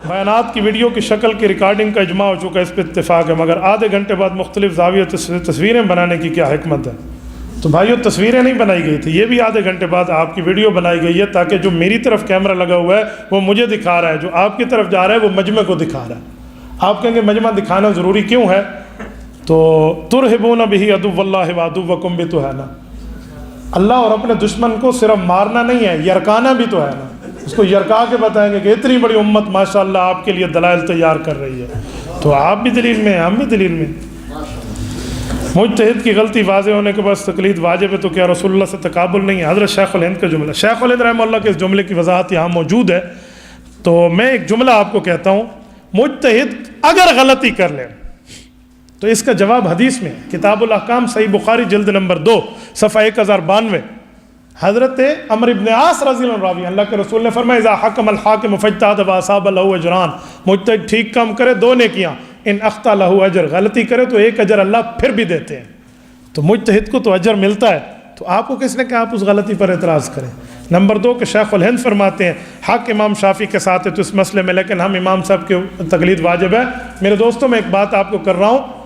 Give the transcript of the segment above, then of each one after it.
بیانات کی ویڈیو کی شکل کی ریکارڈنگ کا اجماع ہو چکا ہے، اس پہ اتفاق ہے، مگر آدھے گھنٹے بعد مختلف زاویوں تصویریں بنانے کی کیا حکمت ہے؟ تو بھائیو تصویریں نہیں بنائی گئی تھی، یہ بھی آدھے گھنٹے بعد آپ کی ویڈیو بنائی گئی ہے تاکہ جو میری طرف کیمرہ لگا ہوا ہے وہ مجھے دکھا رہا ہے، جو آپ کی طرف جا رہا ہے وہ مجمع کو دکھا رہا ہے۔ آپ کہیں گے مجمع دکھانا ضروری کیوں ہے؟ تو ترہبون بہ عدو اللہ وعدوکم بھی تو ہے نا، اللہ اور اپنے دشمن کو صرف مارنا نہیں ہے، یرکانا بھی تو ہے نا۔ اس کو یرکا کے بتائیں گے کہ اتنی بڑی امت ماشاءاللہ آپ کے لیے دلائل تیار کر رہی ہے، تو آپ بھی دلیل میں ہیں، ہم بھی دلیل میں۔ مجتہد کی غلطی واضح ہونے کے بعد تقلید واجب ہے تو کیا رسول اللہ سے تقابل نہیں ہے؟ حضرت شیخ الہند کا جملہ، شیخ الہند رحمہ اللہ کے اس جملے کی وضاحت یہاں موجود ہے، تو میں ایک جملہ آپ کو کہتا ہوں، مجتہد اگر غلطی کر لے تو اس کا جواب حدیث میں ہے، کتاب الاحکام صحیح بخاری جلد نمبر 2 صفحہ 1092، حضرت عمرو بن عاص رضی اللہ عنہ راوی، اللہ کے رسول نے فرمایا اذا حکم الحاکم فاجتہد واصاب لہ اجران، مجتہد ٹھیک کام کرے 2 نیکیاں، ان اخطا لہ اجر، غلطی کرے تو 1 اجر اللہ پھر بھی دیتے ہیں۔ تو مجتہد کو تو اجر ملتا ہے، تو آپ کو کس نے کہا آپ اس غلطی پر اعتراض کریں؟ نمبر 2 کہ شیخ الہند فرماتے ہیں حق امام شافعی کے ساتھ ہے تو اس مسئلے میں، لیکن ہم امام صاحب کی تقلید واجب ہے۔ میرے دوستوں میں ایک بات آپ کو کر رہا ہوں،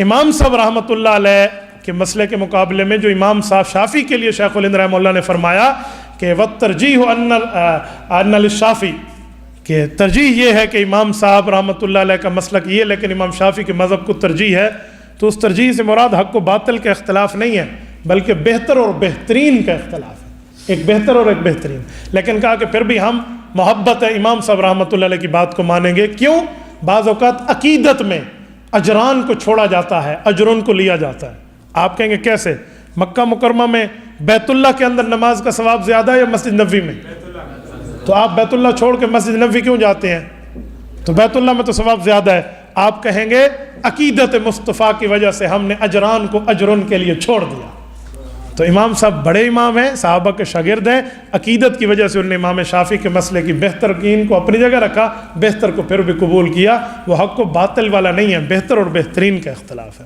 امام صاحب رحمۃ اللہ علیہ کے مسئلے کے مقابلے میں جو امام صاحب شافعی کے لیے شیخ الہند رحمہ اللہ نے فرمایا کہ وَالتَّرْجِیحُ أَنَّ لِلشَّافعی، کہ ترجیح یہ ہے کہ امام صاحب رحمۃ اللہ علیہ کا مسلک یہ، لیکن امام شافعی کے مذہب کو ترجیح ہے، تو اس ترجیح سے مراد حق و باطل کا اختلاف نہیں ہے بلکہ بہتر اور بہترین کا اختلاف ہے، ایک بہتر اور ایک بہترین۔ لیکن کہا کہ پھر بھی ہم محبت ہے امام صاحب رحمۃ اللہ علیہ کی بات کو مانیں گے، کیوں؟ بعض اوقات عقیدت میں اجران کو چھوڑا جاتا ہے، اجرن کو لیا جاتا ہے۔ آپ کہیں گے کیسے؟ مکہ مکرمہ میں بیت اللہ کے اندر نماز کا ثواب زیادہ ہے یا مسجد نبوی میں؟ تو آپ بیت اللہ چھوڑ کے مسجد نبوی کیوں جاتے ہیں؟ تو بیت اللہ میں تو ثواب زیادہ ہے۔ آپ کہیں گے عقیدت مصطفیٰ کی وجہ سے ہم نے اجران کو اجرن کے لیے چھوڑ دیا۔ تو امام صاحب بڑے امام ہیں، صحابہ کے شاگرد ہیں، عقیدت کی وجہ سے انہوں نے امام شافعی کے مسئلے کی بہترین کو اپنی جگہ رکھا، بہتر کو پھر بھی قبول کیا۔ وہ حق و باطل والا نہیں ہے، بہتر اور بہترین کا اختلاف ہے۔